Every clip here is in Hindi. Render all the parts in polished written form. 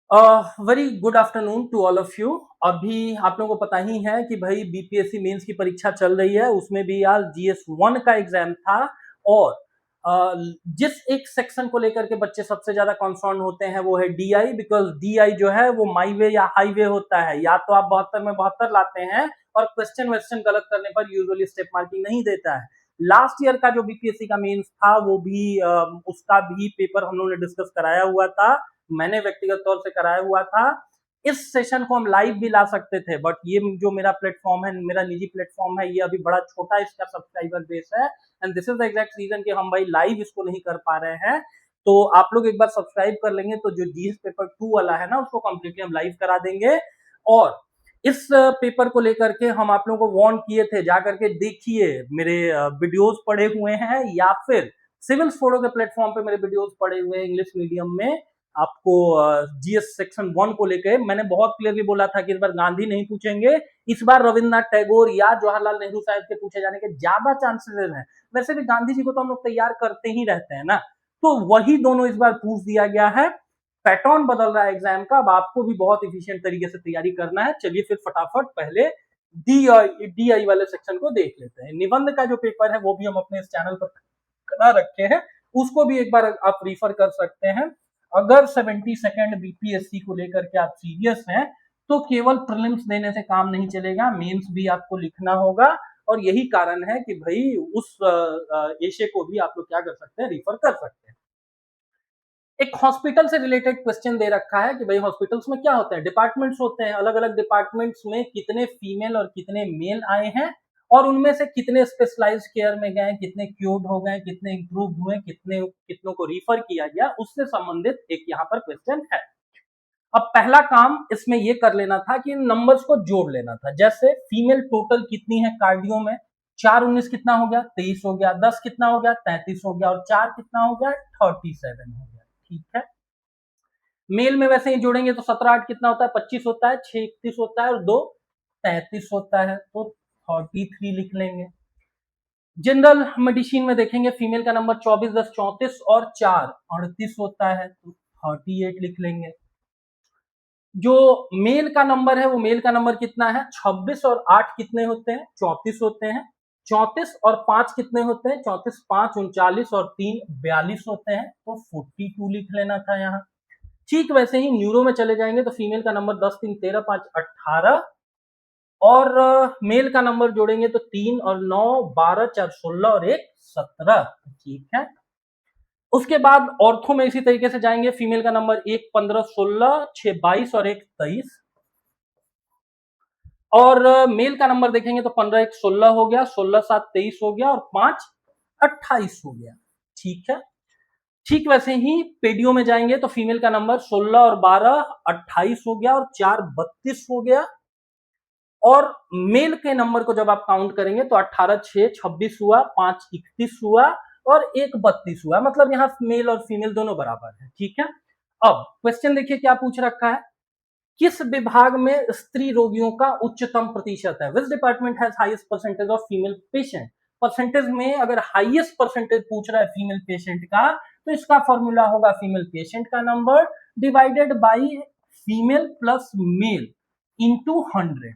Very good afternoon to all of you. अभी आप लोगों को पता ही है कि भाई बीपीएससी मेंस की परीक्षा चल रही है, उसमें भी आज जीएस 1 का एग्जाम था। और जिस एक सेक्शन को लेकर के बच्चे सबसे ज्यादा कंसर्न होते हैं वो है डीआई, बिकॉज डीआई जो है वो माईवे या हाईवे होता है, या तो आप 72 में 72 लाते हैं और क्वेश्चन वेश्चन गलत करने पर यूजुअली स्टेप मार्किंग नहीं देता है। लास्ट ईयर का जो बीपीएससी का मेंस था वो भी उसका भी पेपर हम लोगों ने डिस्कस कराया हुआ था, मैंने व्यक्तिगत तौर से कराया हुआ था। इस सेशन को हम लाइव भी ला सकते थे, बट ये जो मेरा प्लेटफॉर्म है, मेरा निजी प्लेटफॉर्म है, ये अभी बड़ा छोटा इसका सब्सक्राइबर बेस है, and this is the exact reason कि हम भाई लाइव इसको नहीं कर पा रहे हैं। तो आप लोग एक बार सब्सक्राइब कर लेंगे तो जो जीएस पेपर 2 वाला है ना, उसको कंप्लीटली हम लाइव करा देंगे। और इस पेपर को लेकर के हम आप लोगों को वार्न किए थे, जाकर के देखिए, मेरे वीडियोस पड़े हुए हैं, या फिर सिविल फोड़ो के प्लेटफॉर्म पे मेरे वीडियोस पड़े हुए हैं इंग्लिश मीडियम में। आपको जीएस सेक्शन 1 को लेकर मैंने बहुत क्लियरली बोला था कि इस बार गांधी नहीं पूछेंगे, इस बार रविन्द्रनाथ टैगोर या जवाहरलाल नेहरू साहब के पूछे जाने के ज्यादा चांसेस हैं। वैसे भी गांधी जी को तो हम लोग तैयार करते ही रहते हैं ना, तो वही दोनों इस बार पूछ दिया गया है। पैटर्न बदल रहा है एग्जाम का, अब आपको भी बहुत इफिशिएंट तरीके से तैयारी करना है। चलिए फिर फटाफट पहले डीआई वाले सेक्शन को देख लेते हैं। निबंध का जो पेपर है वो भी हम अपने इस चैनल पर करा रखे हैं, उसको भी एक बार आप रिफर कर सकते हैं। अगर 72nd बीपीएससी को लेकर के आप सीरियस हैं तो केवल प्रीलिम्स देने से काम नहीं चलेगा, मेंस भी आपको लिखना होगा। और यही कारण है कि भाई उस एशे को भी आप लोग क्या कर सकते हैं, रिफर कर सकते हैं। एक हॉस्पिटल से रिलेटेड क्वेश्चन दे रखा है कि भाई हॉस्पिटल्स में क्या होते हैं, डिपार्टमेंट्स होते हैं, अलग अलग डिपार्टमेंट्स में कितने फीमेल और कितने मेल आए हैं, और उनमें से कितने स्पेशलाइज्ड केयर में गए, कितने क्यूर्ड हो गए, कितने इंप्रूव हुए, कितनों को रिफर किया गया, उससे संबंधित एक यहाँ पर क्वेश्चन है। अब पहला काम इसमें यह कर लेना था कि इन नंबर्स को जोड़ लेना था। जैसे फीमेल टोटल कितनी है कार्डियो में, 4 19 कितना हो गया, 23 हो गया, 10 कितना हो गया, 33 हो गया, और 4 कितना हो गया, 37 हो गया। ठीक है। मेल में वैसे ही जोड़ेंगे तो 17 8 कितना होता है, 25 होता है, 6 31 होता है, और 2 33 होता है, तो 33 लिख लेंगे। जनरल मेडिसिन में देखेंगे फीमेल का नंबर 24 10 34 और 4 38 होता है, तो 38 लिख लेंगे। जो मेल का नंबर है वो मेल का नंबर कितना है, 26 और 8 कितने होते हैं, 34 होते हैं। 34 और 5 कितने होते हैं, 34 5 39 और 3 42 होते हैं, तो 42 लिख लेना था यहाँ। ठीक वैसे ही न्यूरो में चले जाएंगे तो फीमेल का नंबर 10 3 13 5 18, और मेल का नंबर जोड़ेंगे तो 3 और 9 12 4 16 और 1 17। ठीक है। उसके बाद ऑर्थो में इसी तरीके से जाएंगे, फीमेल का नंबर 1 15 16 6 22 और 1 23, और मेल का नंबर देखेंगे तो 15 1 16 हो गया, 16 7 23 हो गया, और 5 28 हो गया। ठीक है। ठीक वैसे ही पेडियो में जाएंगे तो फीमेल का नंबर 16 और 12 28 हो गया, और 4 32 हो गया, और मेल के नंबर को जब आप काउंट करेंगे तो 18 6 26 हुआ, 5 31 हुआ, और 1 32 हुआ। मतलब यहाँ मेल और फीमेल दोनों बराबर है। ठीक है। अब क्वेश्चन देखिए क्या पूछ रखा है, किस विभाग में स्त्री रोगियों का उच्चतम प्रतिशत है, which department has highest percentage of female patient. Percentage में अगर हाईएस्ट परसेंटेज पूछ रहा है फीमेल पेशेंट का, तो इसका फॉर्मूला होगा फीमेल पेशेंट का number divided by female plus male into 100,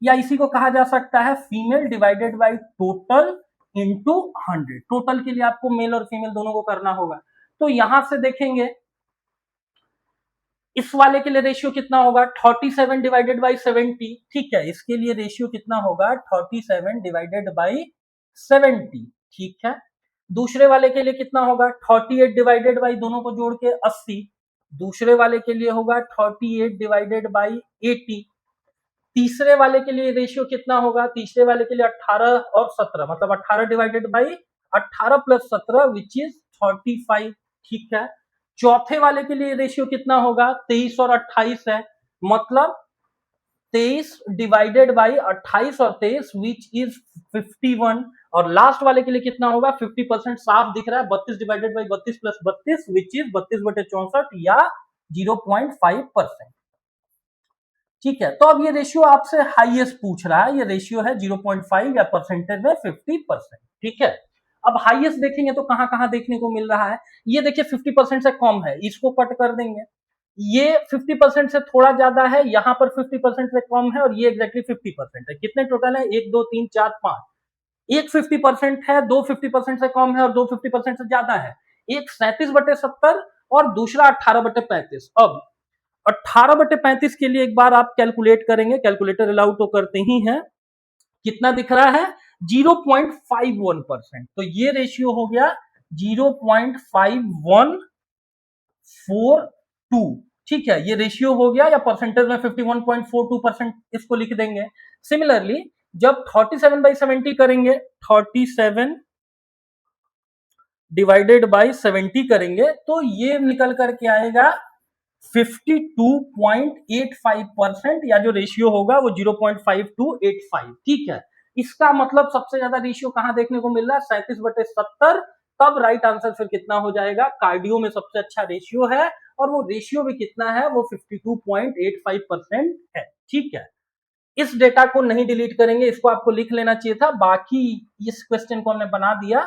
या इसी को कहा जा सकता है female divided by total into 100। Total के लिए आपको मेल और फीमेल दोनों को करना होगा। तो यहां से देखेंगे इस वाले के लिए रेशियो कितना होगा, 37 डिवाइडेड बाई 70। ठीक है, इसके लिए रेशियो कितना होगा, 37 डिवाइडेड बाई 70। ठीक है। दूसरे वाले के लिए कितना होगा, 38 डिवाइडेड बाई दोनों को जोड़ के 80। दूसरे वाले के लिए होगा 38 डिवाइडेड बाई 80। तीसरे वाले के लिए रेशियो कितना होगा, तीसरे वाले के लिए 18 और 17, मतलब 18 divided by 18 plus 17 which is 35। ठीक है। चौथे वाले के लिए रेशियो कितना होगा, 23 और 28 है, मतलब 23 डिवाइडेड बाई 28 और 23 विच इज 51। और लास्ट वाले के लिए कितना होगा, 50% साफ दिख रहा है, 32 divided by 32 plus 32 which is 32/64 या 0.5%। ठीक है। तो अब ये रेशियो आपसे हाईएस्ट पूछ रहा है, ये रेशियो है 0.5 या परसेंटेज में 50%। ठीक है। अब हाईएस्ट देखेंगे तो कहां कहां देखने को मिल रहा है, ये देखिए 50% से कम है, इसको कट कर देंगे। ये 50% से थोड़ा ज्यादा है, यहाँ पर 50% से कम है, और ये एग्जैक्टली 50% है। कितने टोटल है? 1 2 3 4 5। एक 50% है, दो 50% से कम है, और दो 50% से ज्यादा है। एक 37/70 और दूसरा 18/35। अब 18/35 के लिए एक बार आप कैलकुलेट करेंगे, कैलकुलेटर अलाउ तो करते ही हैं। कितना दिख रहा है? 0.51%। तो ये रेशियो हो गया 0.5142। ठीक है, ये रेशियो हो गया, या परसेंटेज में 51.42% इसको लिख देंगे। सिमिलरली जब 37/70 करेंगे, 37 डिवाइडेड बाई 70 करेंगे, तो ये निकल करके आएगा 52.85%, या जो रेशियो होगा वो 0.5285। ठीक है, इसका मतलब सबसे ज्यादा रेशियो कहां देखने को मिल रहा है? 37/70। तब राइट आंसर फिर कितना हो जाएगा? कार्डियो में सबसे अच्छा रेशियो है, और वो रेशियो भी कितना है? वो 52.85% है। ठीक है, इस डेटा को नहीं डिलीट करेंगे, इसको आपको लिख लेना चाहिए था। बाकी इस क्वेश्चन को हमने बना दिया,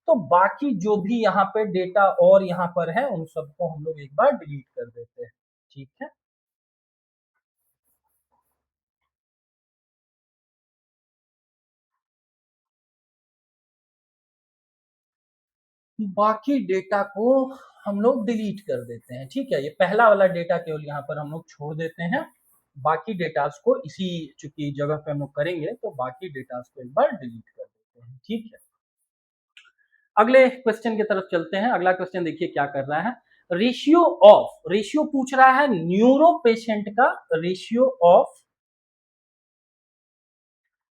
तो बाकी जो भी यहाँ पे डेटा और यहाँ पर है उन सबको हम लोग एक बार डिलीट कर देते हैं। ठीक है, बाकी डेटा को हम लोग डिलीट कर देते हैं। ठीक है, ये पहला वाला डेटा केवल यहाँ पर हम लोग छोड़ देते हैं। बाकी डेटास को इसी चूंकि जगह पे हम लोग करेंगे, तो बाकी डेटास को एक बार डिलीट कर देते हैं। ठीक है, अगले क्वेश्चन की तरफ चलते हैं। अगला क्वेश्चन देखिए क्या कर रहा है। रेशियो पूछ रहा है न्यूरो पेशेंट का, ratio of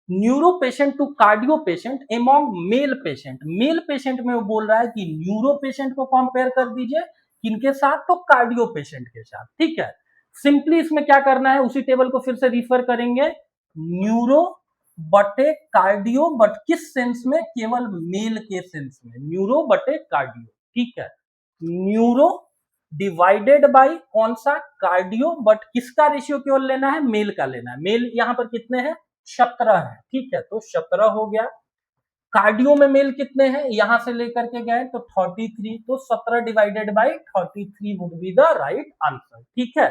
neuro patient to cardio patient among male patient. Male patient में वो बोल रहा है कि न्यूरो पेशेंट को कंपेयर कर दीजिए किनके साथ? तो कार्डियो पेशेंट के साथ। ठीक है, सिंपली इसमें क्या करना है, उसी टेबल को फिर से रिफर करेंगे। न्यूरो बटे कार्डियो, बट किस सेंस में? केवल मेल के सेंस में, न्यूरो बटे कार्डियो। ठीक है, न्यूरो डिवाइडेड बाई कौन सा? कार्डियो, बट किसका रेशियो केवल लेना है? मेल का लेना है। मेल यहां पर कितने हैं? 17 है। ठीक है, तो 17 हो गया। कार्डियो में मेल कितने हैं? यहां से लेकर के गए तो 33, तो 17 divided by 33 would be the right answer. ठीक है,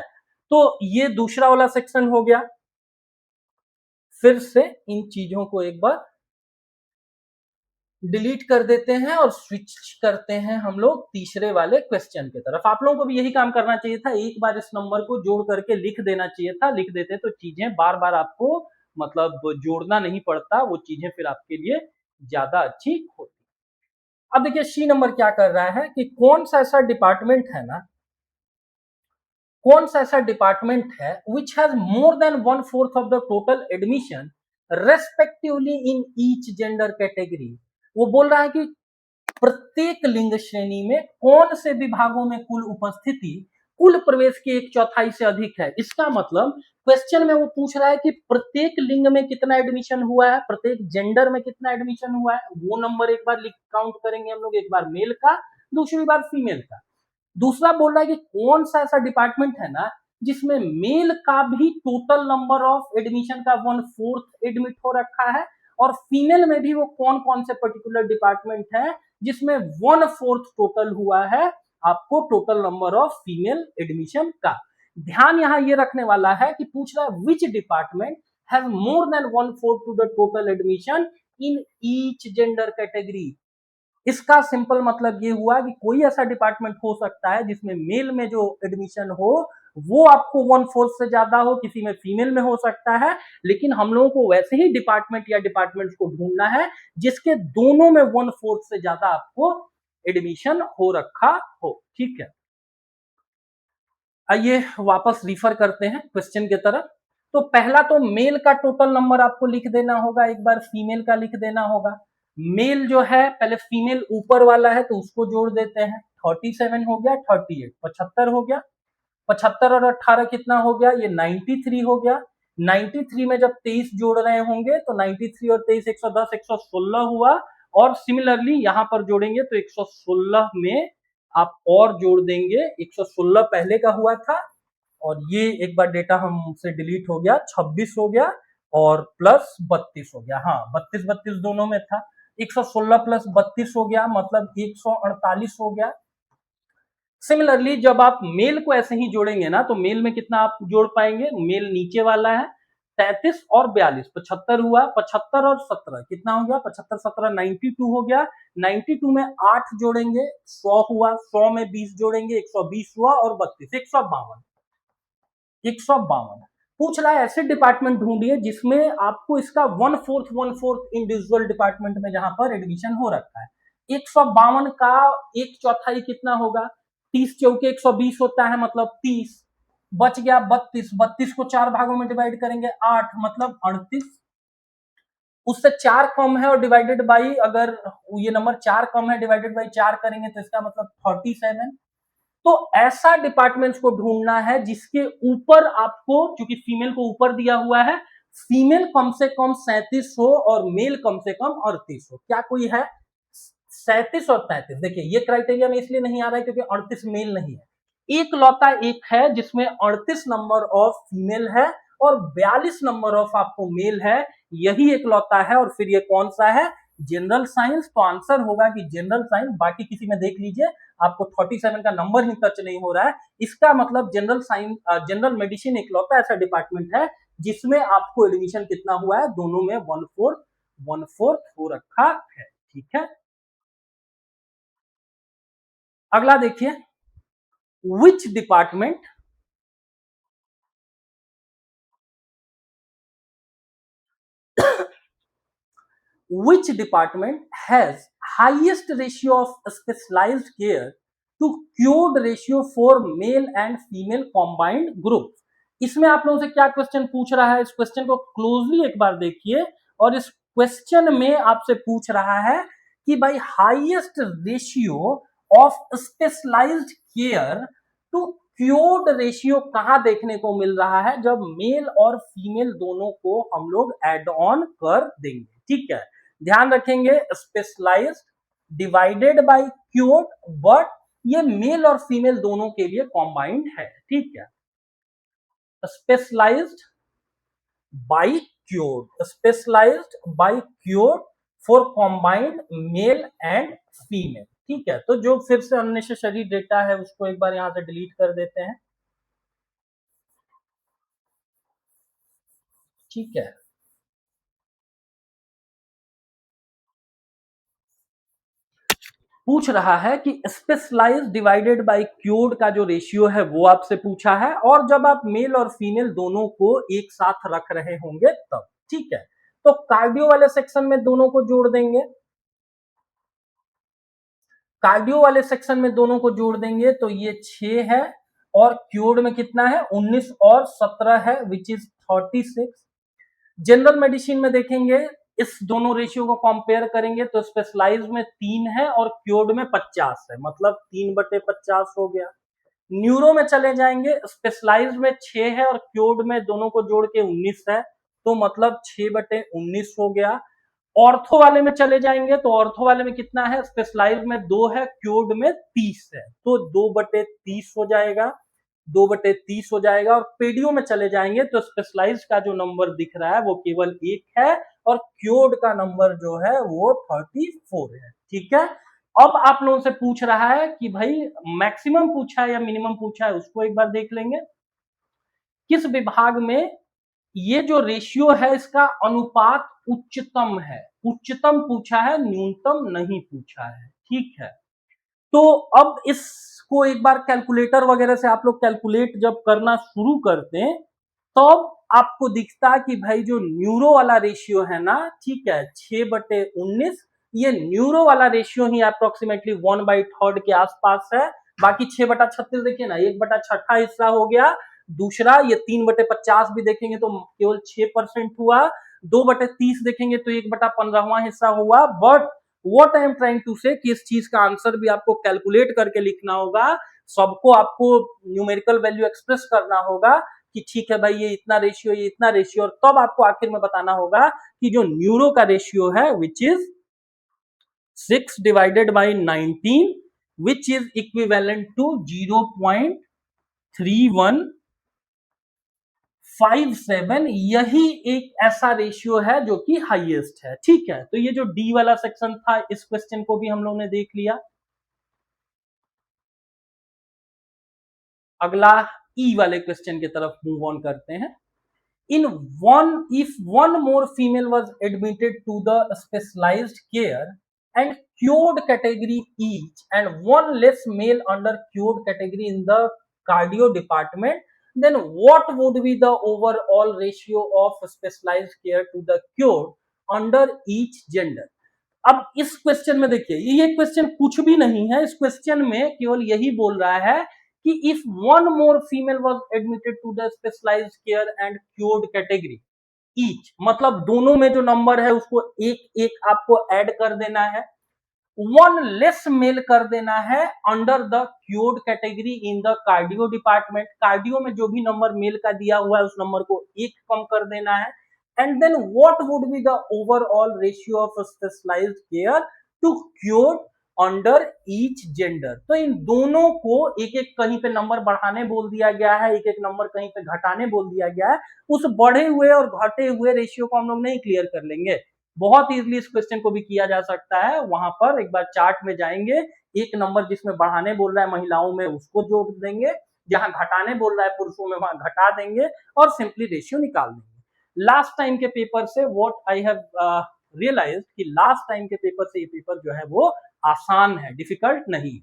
तो ये दूसरा वाला सेक्शन हो गया। फिर से इन चीजों को एक बार डिलीट कर देते हैं और स्विच करते हैं हम लोग तीसरे वाले क्वेश्चन की तरफ। आप लोगों को भी यही काम करना चाहिए था, एक बार इस नंबर को जोड़ करके लिख देना चाहिए था। लिख देते तो चीजें बार बार आपको मतलब जोड़ना नहीं पड़ता, वो चीजें फिर आपके लिए ज्यादा अच्छी होती। अब देखिए सी नंबर क्या कर रहा है कि कौन सा ऐसा डिपार्टमेंट है ना, कौन सा ऐसा डिपार्टमेंट है which has more than 1/4 of the total admission respectively in each gender category. वो बोल रहा है कि प्रत्येक लिंग श्रेणी में कौन से विभागों में कुल उपस्थिति कुल प्रवेश की 1/4 से अधिक है। इसका मतलब क्वेश्चन में वो पूछ रहा है कि प्रत्येक लिंग में कितना एडमिशन हुआ है, प्रत्येक जेंडर में कितना एडमिशन हुआ है। वो नंबर एक बार काउंट करेंगे हम लोग, एक बार मेल का, दूसरी बार फीमेल का। दूसरा बोल रहा है कि कौन सा ऐसा डिपार्टमेंट है ना जिसमें मेल का भी टोटल नंबर ऑफ एडमिशन का 1/4 एडमिट हो रखा है, और फीमेल में भी वो कौन कौन से पर्टिकुलर डिपार्टमेंट है जिसमें 1/4 टोटल हुआ है आपको total number of female admission का। ध्यान यहां ये रखने वाला है कि पूछ रहा है which department has more than 1/4 to the total admission in each gender category. इसका सिंपल मतलब ये हुआ कि कोई ऐसा डिपार्टमेंट हो सकता है जिसमें मेल में जो एडमिशन हो वो आपको 1/4 से ज्यादा हो, किसी में फीमेल में हो सकता है, लेकिन हम लोगों को वैसे ही डिपार्टमेंट या डिपार्टमेंट्स को ढूंढना है जिसके दोनों में 1/4 से ज्यादा आपको एडमिशन हो रखा हो। ठीक है, आइए वापस रिफर करते हैं क्वेश्चन की तरफ। तो पहला तो मेल का टोटल नंबर आपको लिख देना होगा, एक बार फीमेल का लिख देना होगा। मेल जो है पहले फीमेल ऊपर वाला है तो उसको जोड़ देते हैं। 37 हो गया, 38 75 हो गया, 75 और 18 कितना हो गया? ये 93 हो गया। 93 में जब 23 जोड़ रहे होंगे तो 93 और 23 110 116 हुआ, और सिमिलरली यहां पर जोड़ेंगे तो 116 में आप और जोड़ देंगे। 116 पहले का हुआ था, और ये एक बार डेटा हमसे डिलीट हो गया, 26 हो गया और प्लस 32 हो गया। हाँ, 32 32 दोनों में था। 116 प्लस 32 हो गया, मतलब 148 हो गया। सिमिलरली जब आप मेल को ऐसे ही जोड़ेंगे ना, तो मेल में कितना आप जोड़ पाएंगे, मेल नीचे वाला है 33 और 42, 75 हुआ, 75 और 17 कितना हो गया, 75 17 92 हो गया, 92 में 8 जोड़ेंगे 100 हुआ, 100 में 20 जोड़ेंगे 120 हुआ, और 32 152, 152। पूछ रहा है ऐसे डिपार्टमेंट ढूंढिए जिसमें आपको इसका 1/4 इंडिविजुअल डिपार्टमेंट में जहां पर एडमिशन हो रखा है। 152 का एक चौथाई कितना होगा, 30 चौके 120 होता है, मतलब 30 बच गया 32, 32 को 4 भागों में डिवाइड करेंगे 8, मतलब 38, उससे 4 कम है और डिवाइडेड बाई, अगर ये नंबर 4 कम है डिवाइडेड बाई 4 करेंगे तो इसका मतलब 37। तो ऐसा डिपार्टमेंट्स को ढूंढना है जिसके ऊपर आपको, क्योंकि फीमेल को ऊपर दिया हुआ है, फीमेल कम से कम 37 हो और मेल कम से कम 38 हो। क्या कोई है 37 और 33? देखिए ये क्राइटेरिया में इसलिए नहीं आ रहा है क्योंकि 38 मेल नहीं है, एक लौता एक है जिसमें 38 नंबर ऑफ फीमेल है और 42 नंबर ऑफ आपको मेल है, यही एक लौता है। और फिर ये कौन सा है, जनरल साइंस। तो आंसर होगा कि जनरल साइंस। बाकी किसी में देख लीजिए आपको 47 का नंबर ही टच नहीं हो रहा है, इसका मतलब जनरल साइंस, जनरल मेडिसिन इकलौता ऐसा डिपार्टमेंट है जिसमें आपको एडमिशन कितना हुआ है, दोनों में 1/4 हो रखा है। ठीक है, अगला देखिए, which department which department has highest ratio of specialized care to cured ratio for male and female combined group? इसमें आप लोगों से क्या क्वेश्चन पूछ रहा है, इस क्वेश्चन को क्लोजली एक बार देखिए, और इस क्वेश्चन में आपसे पूछ रहा है कि भाई highest ratio of specialized care to cured ratio कहां देखने को मिल रहा है, जब मेल और फीमेल दोनों को हम लोग एड ऑन कर देंगे। ठीक है, ध्यान रखेंगे specialized divided by cured, but ये मेल और फीमेल दोनों के लिए कॉम्बाइंड है। ठीक है, specialized by cured, specialized by cured for combined male and female. ठीक है, तो जो फिर से अननेसेसरी डेटा है उसको एक बार यहां से डिलीट कर देते हैं। ठीक है, पूछ रहा है कि स्पेशलाइज डिवाइडेड बाय क्योर्ड का जो रेशियो है वो आपसे पूछा है, और जब आप मेल और फीमेल दोनों को एक साथ रख रहे होंगे तब। ठीक है, तो कार्डियो वाले सेक्शन में दोनों को जोड़ देंगे, कार्डियो वाले सेक्शन में दोनों को जोड़ देंगे तो ये 6 है, और क्योर्ड में कितना है 19 और 17 है, विच इज 36। जनरल मेडिसिन में देखेंगे, इस दोनों रेशियो को कंपेयर करेंगे तो स्पेशलाइज में 3 है और क्योर्ड में 50 है, मतलब 3/50 हो गया। न्यूरो में चले जाएंगे, स्पेशलाइज में 6 है और क्योर्ड में दोनों को जोड़ के 19 है, तो मतलब 6/19 हो गया। ऑर्थो वाले में चले जाएंगे तो ऑर्थो वाले में कितना है, स्पेशलाइज में 2 है, क्योर्ड में 30 है, तो 2/30 हो जाएगा, 2/30 हो जाएगा। और पेडियो में चले जाएंगे तो स्पेशलाइज का जो नंबर दिख रहा है वो केवल 1 है, और क्योर्ड का नंबर जो है वो 34 है। ठीक है, अब आप लोगों से पूछ रहा है कि भाई मैक्सिमम पूछा है या मिनिमम पूछा है, उसको एक बार देख लेंगे। किस विभाग में ये जो रेशियो है इसका अनुपात उच्चतम है, उच्चतम पूछा है, न्यूनतम नहीं पूछा है। ठीक है, तो अब इसको एक बार कैलकुलेटर वगैरह से आप लोग कैलकुलेट जब करना शुरू करते हैं तब तो आपको दिखता कि भाई जो न्यूरो वाला रेशियो है ना, ठीक है, 6/19, ये न्यूरो वाला रेशियो ही अप्रोक्सीमेटली 1/3 के आसपास है। बाकी 6/36 देखिए ना, 1/6 हिस्सा हो गया। दूसरा ये 3/50 भी देखेंगे तो केवल 6% हुआ। 2/30 देखेंगे तो 1/15 हिस्सा हुआ। But what I am trying to say कि इस चीज का आंसर भी आपको कैलकुलेट करके लिखना होगा, सबको आपको न्यूमेरिकल वैल्यू एक्सप्रेस करना होगा कि ठीक है भाई ये इतना रेशियो, ये इतना रेशियो, और तब आपको आखिर में बताना होगा कि जो न्यूरो का रेशियो है which is 6/19 which is equivalent to 0.3157, यही एक ऐसा रेशियो है जो कि हाईएस्ट है। ठीक है, तो ये जो डी वाला सेक्शन था इस क्वेश्चन को भी हम लोग ने देख लिया। अगला ई वाले क्वेश्चन की तरफ मूव ऑन करते हैं. In one, if one more female was admitted to the specialized care and cured category each, and one less male under cured category in the cardio department, then what would be the overall ratio of specialized care to the cured under each gender? अब इस क्वेश्चन में देखिए, ये क्वेश्चन कुछ भी नहीं है. इस क्वेश्चन में केवल यही बोल रहा है कि if one more female was admitted to the specialized care and cured category each, मतलब दोनों में जो नंबर है उसको एक एक आपको ऐड कर देना है. वन लेस मेल कर देना है under the cured category in the cardio department. Cardio में जो भी नंबर मेल का दिया हुआ है उस नंबर को एक कम कर देना है. And then what would be the overall ratio of specialized care to cured under each gender? तो इन दोनों को एक एक कहीं पे नंबर बढ़ाने बोल दिया गया है, एक एक नंबर कहीं पे घटाने बोल दिया गया है. उस बढ़े हुए और घटे हुए रेशियो को हम लोग नहीं क्लियर कर लेंगे. बहुत इजीली इस क्वेश्चन को भी किया जा सकता है. वहां पर एक बार चार्ट में जाएंगे, एक नंबर जिसमें बढ़ाने बोल रहा है महिलाओं में उसको जोड़ देंगे, जहां घटाने बोल रहा है पुरुषों में वहां घटा देंगे और सिंपली रेशियो निकाल देंगे. लास्ट टाइम के पेपर से व्हाट आई हैव रियलाइज्ड कि लास्ट टाइम के पेपर से ये पेपर जो है वो आसान है, डिफिकल्ट नहीं.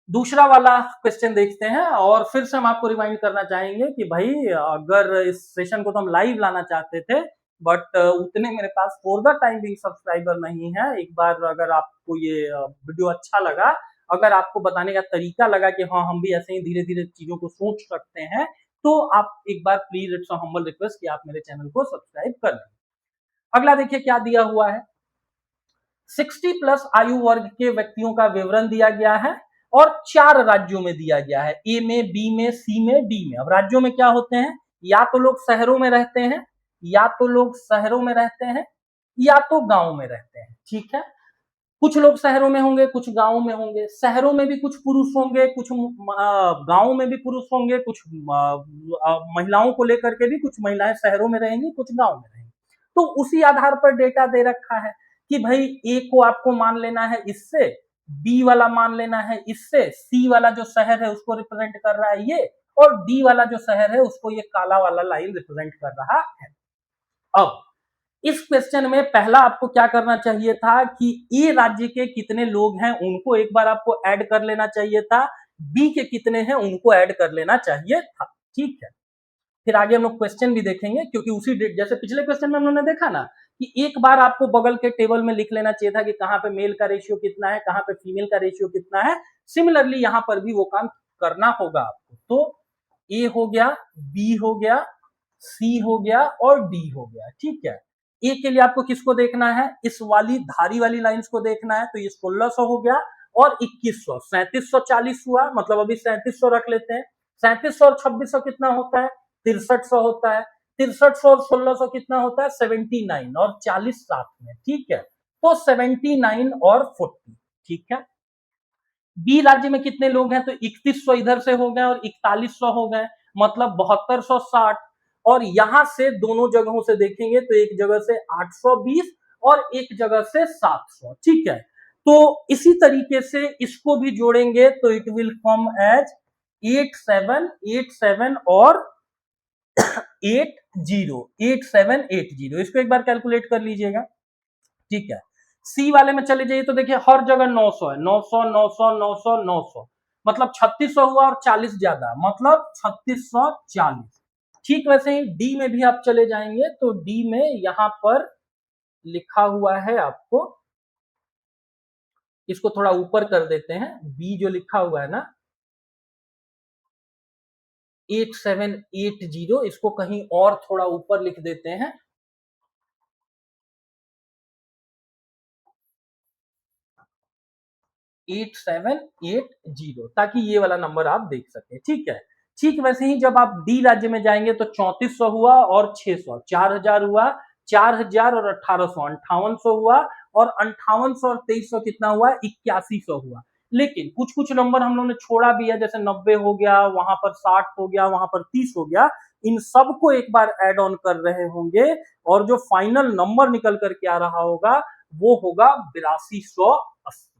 दूसरा वाला क्वेश्चन देखते हैं और फिर से हम आपको रिमाइंड करना चाहेंगे कि भाई अगर इस सेशन को तो हम लाइव लाना चाहते थे बट उतने मेरे पास for the time being subscriber नहीं है. एक बार अगर आपको ये वीडियो अच्छा लगा, अगर आपको बताने का तरीका लगा कि हाँ हम भी ऐसे ही धीरे धीरे चीजों को सोच सकते हैं, तो आप एक बार please it's a humble request कि आप मेरे चैनल को सब्सक्राइब कर लें. अगला देखिए क्या दिया हुआ है. 60 प्लस आयु वर्ग के व्यक्तियों का विवरण दिया गया है और 4 राज्यों में दिया गया है, ए में, बी में, सी में, डी में. अब राज्यों में क्या होते हैं, या तो लोग शहरों में रहते हैं, या तो लोग शहरों में रहते हैं, या तो गांव में रहते हैं. ठीक है, कुछ लोग शहरों में होंगे, कुछ गांवों में होंगे. शहरों में भी कुछ पुरुष होंगे, कुछ गांवों में भी पुरुष होंगे, कुछ महिलाओं को लेकर के भी कुछ महिलाएं शहरों में रहेंगी, कुछ गांव में रहेंगी. तो उसी आधार पर डेटा दे रखा है कि भाई ए को आपको मान लेना है इससे, बी वाला मान लेना है इससे, सी वाला जो शहर है उसको रिप्रेजेंट कर रहा है ये, और डी वाला जो शहर है उसको ये काला वाला लाइन रिप्रेजेंट कर रहा है. अब इस क्वेश्चन में पहला आपको क्या करना चाहिए था कि ए राज्य के कितने लोग हैं उनको एक बार आपको ऐड कर लेना चाहिए था, बी के कितने हैं उनको ऐड कर लेना चाहिए था. ठीक है, फिर आगे हम लोग क्वेश्चन भी देखेंगे, क्योंकि उसी जैसे पिछले क्वेश्चन में हमने देखा ना कि एक बार आपको बगल के टेबल में लिख लेना चाहिए था कि कहां पे मेल का रेशियो कितना है, कहां पे फीमेल का रेशियो कितना है. सिमिलरली यहां पर भी वो काम करना होगा आपको. तो ए हो गया, बी हो गया, सी हो गया और डी हो गया. ठीक है, ए के लिए आपको किसको देखना है, इस वाली धारी वाली लाइंस को देखना है. तो ये 1600 हो गया और 2100, 3740 हुआ, मतलब अभी 3700 रख लेते हैं. 3700 और 2600 कितना होता है, 6300 होता है. 6300 और 1600 कितना होता है, 79 और 40 साथ में. ठीक है, तो 79 और 40. ठीक है, बी राज्य में कितने लोग हैं, तो 3100 इधर से हो गए और 4100 हो गए, मतलब 7260. और यहां से दोनों जगहों से देखेंगे तो एक जगह से 820 और एक जगह से 700. ठीक है, तो इसी तरीके से इसको भी जोड़ेंगे तो इट विल कम एज 8787 और 8780. इसको एक बार कैलकुलेट कर लीजिएगा. ठीक है, सी वाले में चले जाइए तो देखिए हर जगह 900 है, 900 900 900 900, मतलब 3600 हुआ और 40 ज्यादा, मतलब 3640. ठीक वैसे ही डी में भी आप चले जाएंगे तो डी में यहां पर लिखा हुआ है आपको, इसको थोड़ा ऊपर कर देते हैं, बी जो लिखा हुआ है ना 8780, इसको कहीं और थोड़ा ऊपर लिख देते हैं. 8780, ताकि ये वाला नंबर आप देख सके. ठीक है, ठीक वैसे ही जब आप डी राज्य में जाएंगे तो 3400 हुआ और 600, 4000 हुआ, 4000 और 1800, 5800 हुआ, और 5800 और 2300 कितना हुआ, 8100 हुआ. लेकिन कुछ कुछ नंबर हम लोगों ने छोड़ा भी है, जैसे 90 हो गया, वहां पर 60 हो गया, वहां पर 30 हो गया. इन सबको एक बार ऐड ऑन कर रहे होंगे और जो फाइनल नंबर निकल करके आ रहा होगा वो होगा 8280.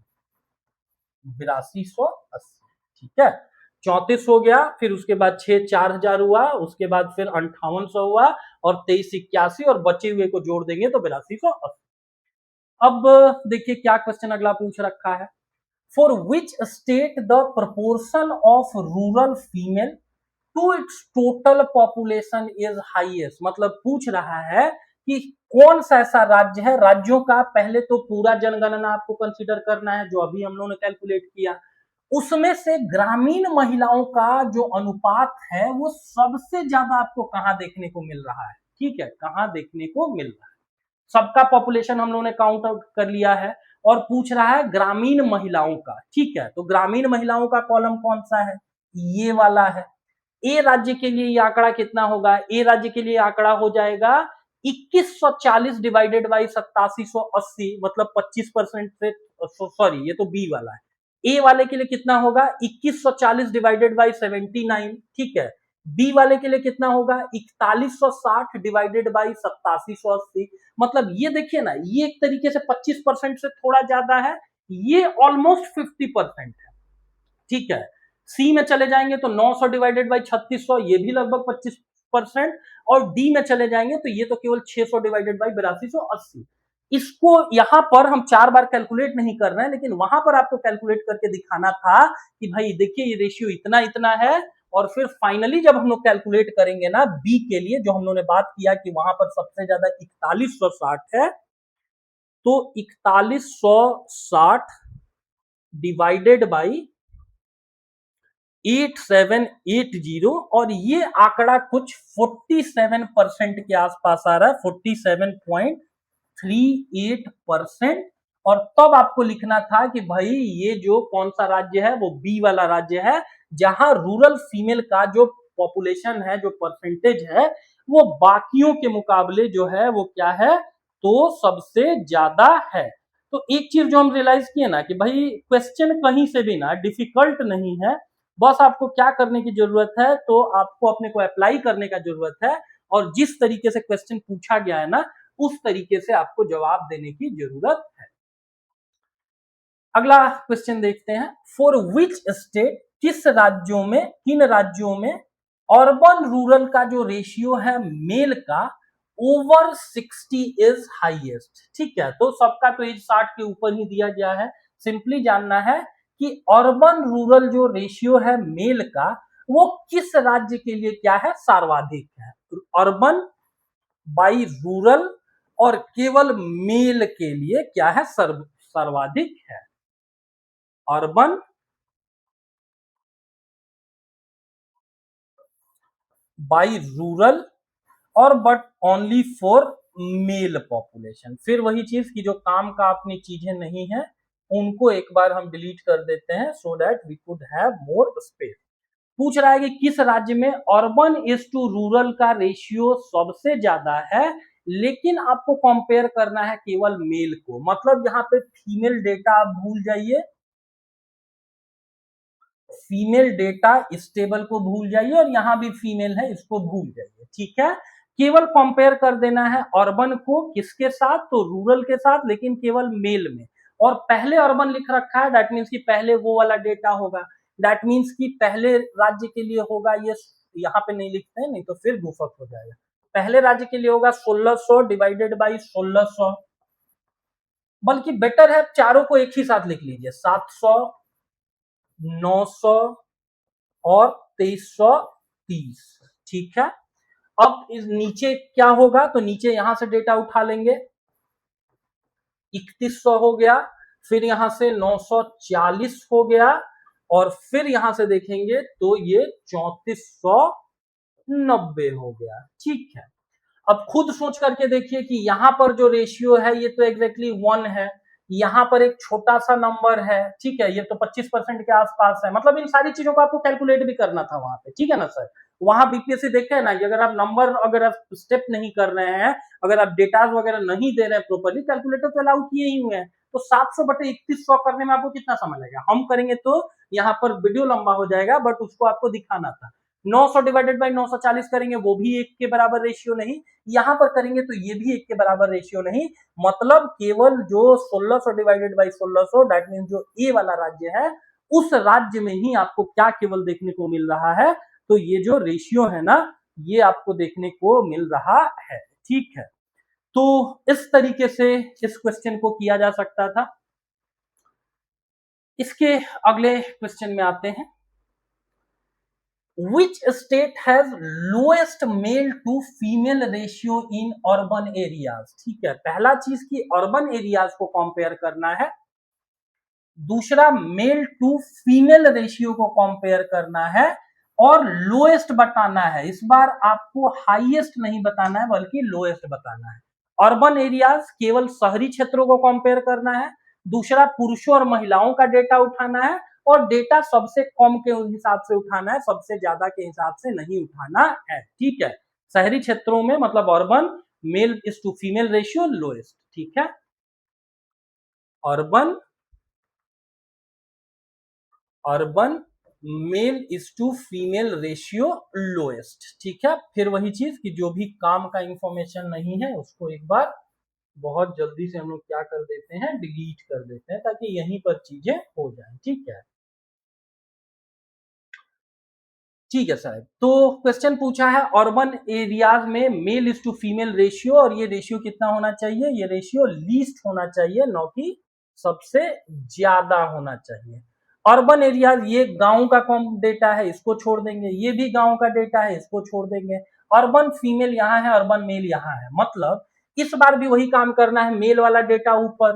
8280. ठीक है, 34 हो गया, फिर उसके बाद 6 4000 हुआ, उसके बाद फिर 5800 हुआ और 2381 और बचे हुए को जोड़ देंगे तो 8280। अब देखिए क्या क्वेश्चन अगला पूछ रखा है, for which state the proportion of rural female to its total population is highest. मतलब पूछ रहा है कि कौन सा ऐसा राज्य है, राज्यों का पहले तो पूरा जनगणना आपको कंसीडर करना है जो अभी हम लोगों ने कैलकुलेट किया, उसमें से ग्रामीण महिलाओं का जो अनुपात है वो सबसे ज्यादा आपको कहां देखने को मिल रहा है। ठीक है, कहां देखने को मिल रहा है, सबका पॉपुलेशन हम लोगों ने काउंट आउट कर लिया है और पूछ रहा है ग्रामीण महिलाओं का। ठीक है, तो ग्रामीण महिलाओं का कॉलम कौन सा है, ये वाला है। ए राज्य के लिए ये आंकड़ा कितना होगा, ए राज्य के लिए आंकड़ा हो जाएगा 2140 डिवाइडेड बाई 8780, मतलब 25% से, सॉरी ये तो बी वाला है। ए वाले के लिए कितना होगा 2140 डिवाइडेड बाई 79। ठीक है, बी वाले के लिए कितना होगा 4160 डिवाइडेड बाई 8780। मतलब ये देखिए ना, ये एक तरीके से 25% से थोड़ा ज्यादा है, ये ऑलमोस्ट 50% है। ठीक है, सी में चले जाएंगे तो 900 डिवाइडेड बाई 3600, ये भी लगभग 25%, और डी में चले जाएंगे तो ये तो केवल 600 डिवाइडेड बाई 8280। इसको यहां पर हम 4 बार कैलकुलेट नहीं कर रहे हैं, लेकिन वहां पर आपको कैलकुलेट करके दिखाना था कि भाई देखिए ये रेशियो इतना इतना है, और फिर फाइनली जब हम लोग कैलकुलेट करेंगे ना बी के लिए, जो हम लोगों ने बात किया कि वहां पर सबसे ज्यादा 4160 है, तो 4160 डिवाइडेड बाई 8780, और ये आंकड़ा कुछ 47% के आसपास आ रहा है, 47.38%। और तब आपको लिखना था कि भाई ये जो कौन सा राज्य है वो बी वाला राज्य है, जहां रूरल फीमेल का जो पॉपुलेशन है, जो परसेंटेज है, वो बाकियों के मुकाबले जो है वो क्या है, तो सबसे ज्यादा है। तो एक चीज जो हम रियलाइज किए ना कि भाई क्वेश्चन कहीं से भी ना डिफिकल्ट नहीं है, बस आपको क्या करने की जरूरत है, तो आपको अपने को अप्लाई करने का जरूरत है, और जिस तरीके से क्वेश्चन पूछा गया है ना उस तरीके से आपको जवाब देने की जरूरत है। अगला क्वेश्चन देखते हैं, फॉर विच स्टेट, किस राज्यों में, किन राज्यों में अर्बन रूरल का जो रेशियो है मेल का ओवर 60 इज हाईएस्ट। ठीक है, तो सबका तो एज 60 के ऊपर ही दिया गया है, सिंपली जानना है कि अर्बन रूरल जो रेशियो है मेल का वो किस राज्य के लिए क्या है, सर्वाधिक है। अर्बन बाई रूरल, और केवल मेल के लिए क्या है, सर्वाधिक है। अर्बन बाई रूरल, और but only for male population. फिर वही चीज की जो काम का अपनी चीजें नहीं है उनको एक बार हम डिलीट कर देते हैं, so that we could have more space. पूछ रहा है कि किस राज्य में अर्बन इज टू रूरल का रेशियो सबसे ज्यादा है, लेकिन आपको कंपेयर करना है केवल मेल को। मतलब यहाँ पे फीमेल डेटा आप भूल जाइए, फीमेल डेटा इस टेबल को भूल जाइए, और यहां भी फीमेल है इसको भूल जाइए। ठीक है, केवल कंपेयर कर देना है अर्बन को किसके साथ, तो रूरल के साथ, लेकिन केवल मेल में। और पहले अर्बन लिख रखा है, दैट मीन्स कि पहले वो वाला डेटा होगा, दैट मीन्स कि पहले राज्य के लिए होगा ये, यहाँ पे नहीं लिखते हैं नहीं तो फिर गुफक हो जाएगा। पहले राज्य के लिए होगा 1600 डिवाइडेड बाई 1600, बल्कि बेटर है चारों को एक ही साथ लिख लीजिए, 700, 900 और 2330। ठीक है, अब इस नीचे क्या होगा, तो नीचे यहां से डेटा उठा लेंगे, 3100 हो गया, फिर यहां से 940 हो गया, और फिर यहां से देखेंगे तो ये 3490 हो गया। ठीक है, अब खुद सोच करके देखिए कि यहां पर जो रेशियो है ये तो एग्जैक्टली 1 है, यहां पर एक छोटा सा नंबर है, ठीक है, ये तो 25% के आसपास है। मतलब इन सारी चीजों को आपको कैलकुलेट भी करना था वहां पे, ठीक है ना सर। वहां बीपीएससी देखते हैं ना कि अगर आप नंबर, अगर आप स्टेप नहीं कर रहे हैं, अगर आप डेटाज वगैरह नहीं दे रहे हैं प्रॉपर्ली, कैलकुलेटर तो अलाउ किए ही हुए हैं, तो 700/3100 करने में आपको कितना समय लगेगा। हम करेंगे तो यहाँ पर वीडियो लंबा हो जाएगा, बट उसको आपको दिखाना था। 900 डिवाइडेड बाई 940 करेंगे, वो भी 1 के बराबर रेशियो नहीं, यहां पर करेंगे तो ये भी 1 के बराबर रेशियो नहीं। मतलब केवल जो 1600 डिवाइडेड बाई 1600, दैट मीन जो ए वाला राज्य है उस राज्य में ही आपको क्या केवल देखने को मिल रहा है, तो ये जो रेशियो है ना, ये आपको देखने को मिल रहा है। ठीक है, तो इस तरीके से इस क्वेश्चन को किया जा सकता था। इसके अगले क्वेश्चन में आते हैं। Which state has lowest male to female ratio in urban areas? ठीक है, पहला चीज की अर्बन एरियाज को कंपेयर करना है, दूसरा मेल टू फीमेल रेशियो को कंपेयर करना है, और लोएस्ट बताना है। इस बार आपको हाईएस्ट नहीं बताना है बल्कि लोएस्ट बताना है। अर्बन एरियाज केवल शहरी क्षेत्रों को कंपेयर करना है, दूसरा पुरुषों और महिलाओं का डेटा उठाना है, और डेटा सबसे कम के हिसाब से उठाना है, सबसे ज्यादा के हिसाब से नहीं उठाना है। ठीक है, शहरी क्षेत्रों में मतलब urban male is to female ratio lowest. ठीक है, urban male is to female ratio lowest. ठीक है, फिर वही चीज कि जो भी काम का इंफॉर्मेशन नहीं है उसको एक बार बहुत जल्दी से हम लोग क्या कर देते हैं, डिलीट कर देते हैं, ताकि यहीं पर चीजें हो जाए। ठीक है, ठीक है साहब, तो क्वेश्चन पूछा है अर्बन एरियाज में male is to female ratio, और ये रेशियो कितना होना चाहिए, ये रेशियो लीस्ट होना चाहिए, न कि सबसे ज्यादा होना चाहिए। अर्बन एरियाज ये गांव का कम डेटा है, इसको छोड़ देंगे, ये भी गांव का डेटा है, इसको छोड़ देंगे। अर्बन फीमेल यहाँ है, अर्बन मेल यहाँ है, मतलब इस बार भी वही काम करना है, मेल वाला डेटा ऊपर,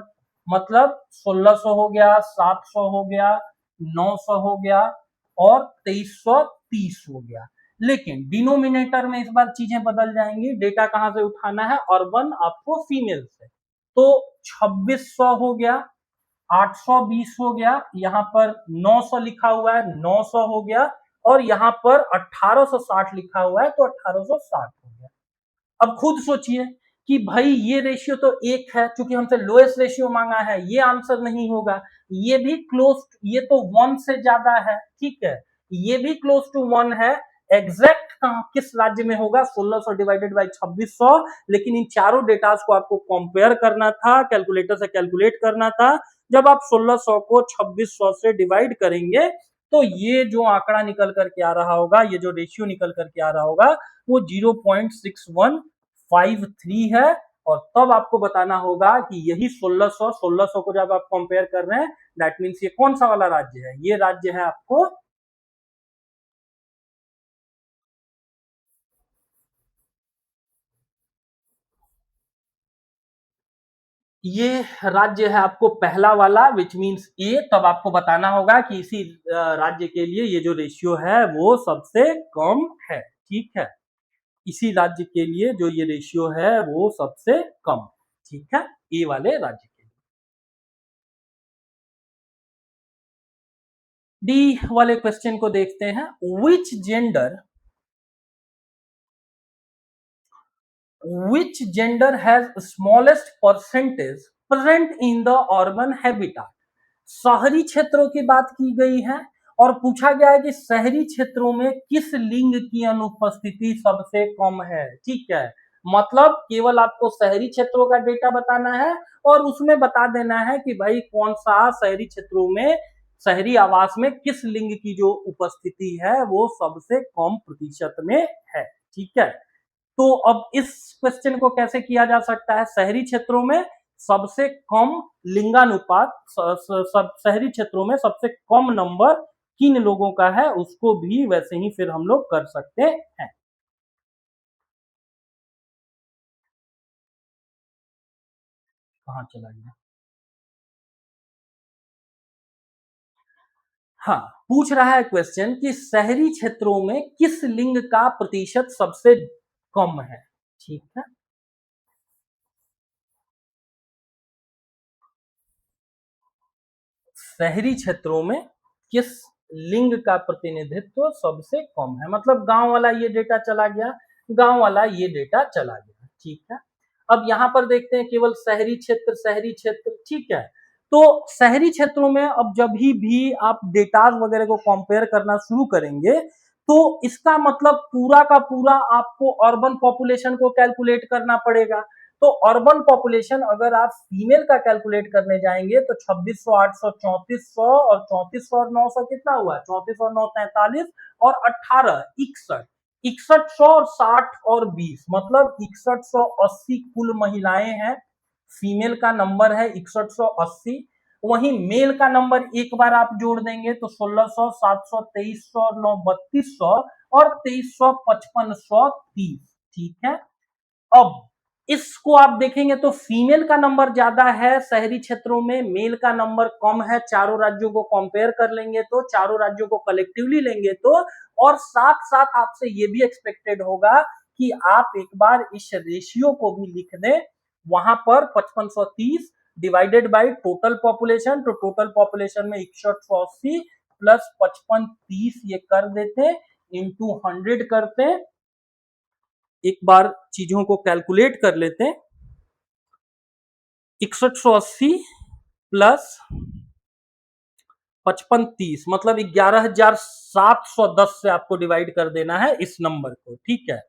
मतलब 1600 हो गया, 700 हो गया, 900 हो गया, और 2330 हो गया। लेकिन डिनोमिनेटर में इस बार चीजें बदल जाएंगी, डेटा कहां से उठाना है, अर्बन आपको फीमेल से, तो 2600 हो गया, 820 हो गया, यहाँ पर 900 लिखा हुआ है, 900 हो गया, और यहाँ पर 1860 लिखा हुआ है, तो 1860 हो गया। अब खुद सोचिए कि भाई ये रेशियो तो एक है, क्योंकि हमसे लोएस्ट रेशियो मांगा है, ये आंसर नहीं होगा, ये भी क्लोज, ये तो 1 से ज्यादा है। ठीक है, ये भी क्लोज टू 1 है, एग्जैक्ट किस राज्य में होगा, 1600 डिवाइडेड बाई 2600, लेकिन इन चारों डेटास को आपको कंपेयर करना था, कैलकुलेटर से कैलकुलेट करना था। जब आप 1600 को 2600 से डिवाइड करेंगे तो ये जो आंकड़ा निकल करके आ रहा होगा, ये जो रेशियो निकल करके आ रहा होगा, वो 0.6153 है। और तब आपको बताना होगा कि यही 1600 को जब आप कंपेयर कर रहे हैं, दैट मीन्स ये कौन सा वाला राज्य है, ये राज्य है आपको, ये राज्य है आपको पहला वाला, विच मीन्स ए। तब आपको बताना होगा कि इसी राज्य के लिए ये जो रेशियो है वो सबसे कम है। ठीक है, इसी राज्य के लिए जो ये रेशियो है वो सबसे कम। ठीक है, ए वाले राज्य के लिए। डी वाले क्वेश्चन को देखते हैं। Which gender has smallest percentage present in the urban habitat? शहरी क्षेत्रों की बात की गई है, और पूछा गया है कि शहरी क्षेत्रों में किस लिंग की अनुपस्थिति सबसे कम है। ठीक है, मतलब केवल आपको शहरी क्षेत्रों का डेटा बताना है, और उसमें बता देना है कि भाई कौन सा शहरी क्षेत्रों में, शहरी आवास में किस लिंग की जो उपस्थिति है वो सबसे कम प्रतिशत में है। ठीक है, तो अब इस क्वेश्चन को कैसे किया जा सकता है, शहरी क्षेत्रों में सबसे कम लिंगानुपात, शहरी क्षेत्रों में सबसे कम नंबर किन लोगों का है, उसको भी वैसे ही फिर हम लोग कर सकते हैं। कहां चला गया, हाँ, पूछ रहा है क्वेश्चन कि शहरी क्षेत्रों में किस लिंग का प्रतिशत सबसे कम है। ठीक है, शहरी क्षेत्रों में किस लिंग का प्रतिनिधित्व सबसे कम है, मतलब गांव वाला ये डेटा चला गया, गांव वाला ये डेटा चला गया। ठीक है, अब यहां पर देखते हैं केवल शहरी क्षेत्र, शहरी क्षेत्र। ठीक है, तो शहरी क्षेत्रों में अब जब भी आप डेटाज वगैरह को कंपेयर करना शुरू करेंगे, तो इसका मतलब पूरा का पूरा आपको अर्बन पॉपुलेशन को कैलकुलेट करना पड़ेगा। तो अर्बन पॉपुलेशन अगर आप फीमेल का कैलकुलेट करने जाएंगे तो 2600, 800, 3400 और 3400 और 900 कितना हुआ? 34 और 9 43 और 18 61, 6100 और 60 और 20 मतलब 6180 कुल महिलाएं हैं। फीमेल का नंबर है 6180, वहीं मेल का नंबर एक बार आप जोड़ देंगे तो 1600, 700, 2300 और 9 3200 और 2300 5530। ठीक है, अब इसको आप देखेंगे तो फीमेल का नंबर ज्यादा है शहरी क्षेत्रों में, मेल का नंबर कम है। चारों राज्यों को कंपेयर कर लेंगे तो, चारों राज्यों को कलेक्टिवली लेंगे तो, और साथ साथ आपसे ये भी एक्सपेक्टेड होगा कि आप एक बार इस रेशियो को भी लिख दें वहां पर 5530 डिवाइडेड बाय टोटल पॉपुलेशन, तो टोटल पॉपुलेशन में 6180 प्लस 5530 ये कर देते इंटू 100 करते। एक बार चीजों को कैलकुलेट कर लेते हैं। 6180 प्लस 5530 मतलब 11710 से आपको डिवाइड कर देना है इस नंबर को। ठीक है,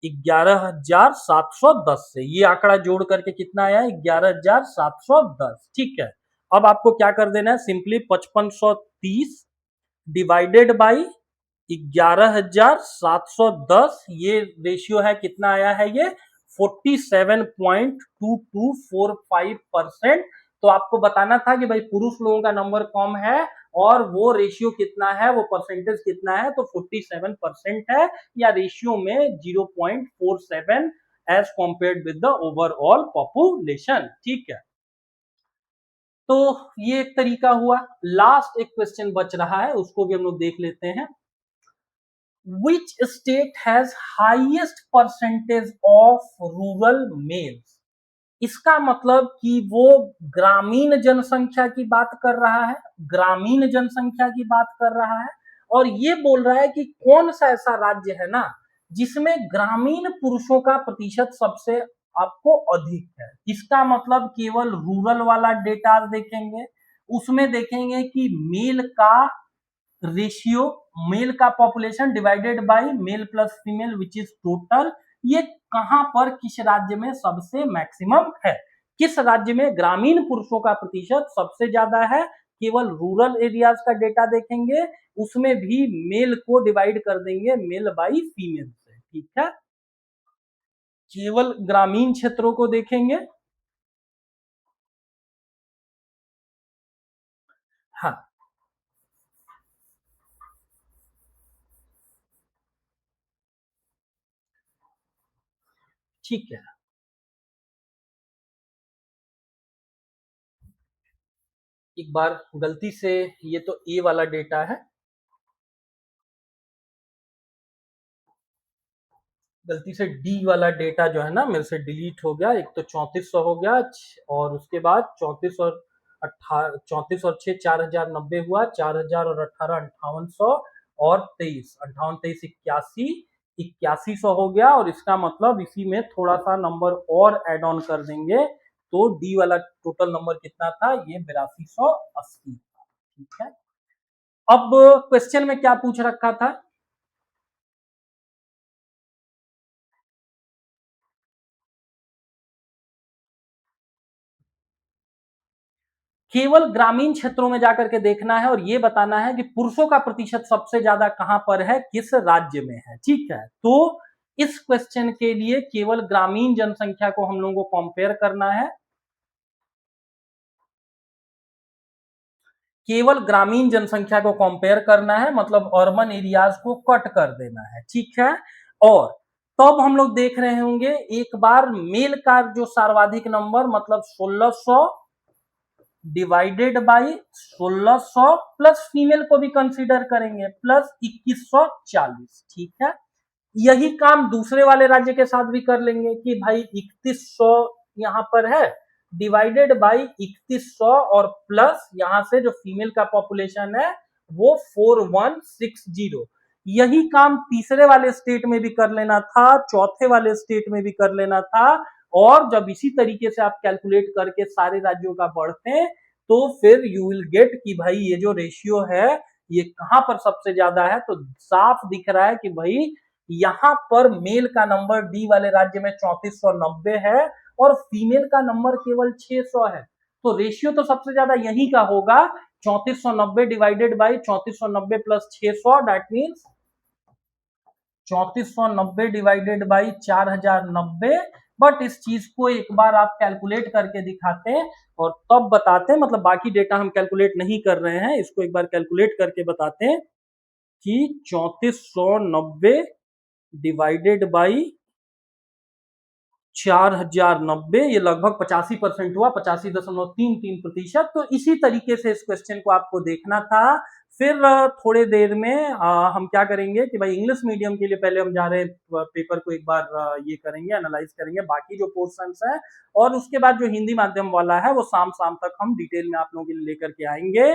11710 से ये आंकड़ा जोड़ करके कितना आया? 11710। ठीक है, अब आपको क्या कर देना है? सिंपली 5530 डिवाइडेड बाई 11710, ये रेशियो है कितना आया है? ये 47.2245%। तो आपको बताना था कि भाई पुरुष लोगों का नंबर कम है और वो रेशियो कितना है, वो परसेंटेज कितना है, तो 47% है, या रेशियो में 0.47 as compared with the overall population. ठीक है, तो ये एक तरीका हुआ। लास्ट एक क्वेश्चन बच रहा है, उसको भी हम लोग देख लेते हैं। Which state has highest percentage of rural males? इसका मतलब कि वो ग्रामीण जनसंख्या की बात कर रहा है, ग्रामीण जनसंख्या की बात कर रहा है, और ये बोल रहा है कि कौन सा ऐसा राज्य है ना जिसमें ग्रामीण पुरुषों का प्रतिशत सबसे आपको अधिक है। इसका मतलब केवल रूरल वाला डेटा देखेंगे, उसमें देखेंगे कि मेल का रेशियो, मेल का population divided by male plus female which is total, ये कहां पर किस राज्य में सबसे मैक्सिमम है, किस राज्य में ग्रामीण पुरुषों का प्रतिशत सबसे ज्यादा है। केवल रूरल एरियाज का डेटा देखेंगे, उसमें भी मेल को डिवाइड कर देंगे मेल बाई फीमेल से। ठीक है, केवल ग्रामीण क्षेत्रों को देखेंगे। हाँ, ठीक है, एक बार गलती से, ये तो ए वाला डेटा है, गलती से डी वाला डेटा जो है ना मेरे से डिलीट हो गया। एक तो 3400 हो गया, और उसके बाद 34 और 18, 34 और 6 4090 हुआ, 4000 और 18 5800 और 23 58 23 81 8100 हो गया। और इसका मतलब इसी में थोड़ा सा नंबर और ऐड ऑन कर देंगे तो डी वाला टोटल नंबर कितना था? ये 8280 था। ठीक है, अब क्वेश्चन में क्या पूछ रखा था? केवल ग्रामीण क्षेत्रों में जाकर के देखना है और ये बताना है कि पुरुषों का प्रतिशत सबसे ज्यादा कहां पर है, किस राज्य में है। ठीक है, तो इस क्वेश्चन के लिए केवल ग्रामीण जनसंख्या को हम लोगों को कंपेयर करना है, केवल ग्रामीण जनसंख्या को कंपेयर करना है, मतलब अर्बन एरियाज को कट कर देना है। ठीक है, और तब हम लोग देख रहे होंगे एक बार मेल का जो सर्वाधिक नंबर मतलब 1600 डिवाइडेड बाई 1600 प्लस फीमेल को भी कंसीडर करेंगे प्लस 2140। ठीक है, यही काम दूसरे वाले राज्य के साथ भी कर लेंगे कि भाई 3100 यहां पर है डिवाइडेड बाई 3100 और प्लस यहां से जो फीमेल का पॉपुलेशन है वो 4160। यही काम तीसरे वाले स्टेट में भी कर लेना था, चौथे वाले स्टेट में भी कर लेना था। और जब इसी तरीके से आप कैलकुलेट करके सारे राज्यों का बढ़ते हैं तो फिर यू विल गेट कि भाई ये जो रेशियो है ये कहां पर सबसे ज्यादा है। तो साफ दिख रहा है कि भाई यहाँ पर मेल का नंबर डी वाले राज्य में 3490 है और फीमेल का नंबर केवल 600 है। तो रेशियो तो सबसे ज्यादा यही का होगा 3490 divided by 3490 plus 600, that means 3490 divided by 4090। But इस चीज को एक बार आप कैलकुलेट करके दिखाते और तब बताते, मतलब बाकी डेटा हम कैलकुलेट नहीं कर रहे हैं, इसको एक बार कैलकुलेट करके बताते हैं कि 3490 डिवाइडेड बाई 4090 ये लगभग 85% हुआ, 85.33%। तो इसी तरीके से इस क्वेश्चन को आपको देखना था। फिर थोड़े देर में हम क्या करेंगे कि भाई इंग्लिश मीडियम के लिए पहले हम जा रहे हैं पेपर को एक बार ये करेंगे, एनालाइज करेंगे बाकी जो पोर्शंस है, और उसके बाद जो हिंदी माध्यम वाला है वो शाम तक हम डिटेल में आप लोगों के लिए लेकर के आएंगे।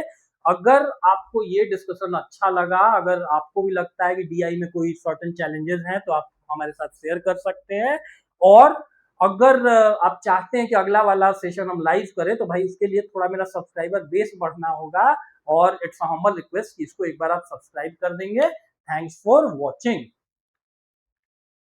अगर आपको ये डिस्कशन अच्छा लगा, अगर आपको भी लगता है कि डीआई में कोई सर्टेन चैलेंजेस हैं, तो आप हमारे साथ शेयर कर सकते हैं। और अगर आप चाहते हैं कि अगला वाला सेशन हम लाइव करें, तो भाई उसके लिए थोड़ा मेरा सब्सक्राइबर बेस बढ़ना होगा, और इट्स अ हम्बल रिक्वेस्ट कि इसको एक बार आप सब्सक्राइब कर देंगे। Thanks for watching.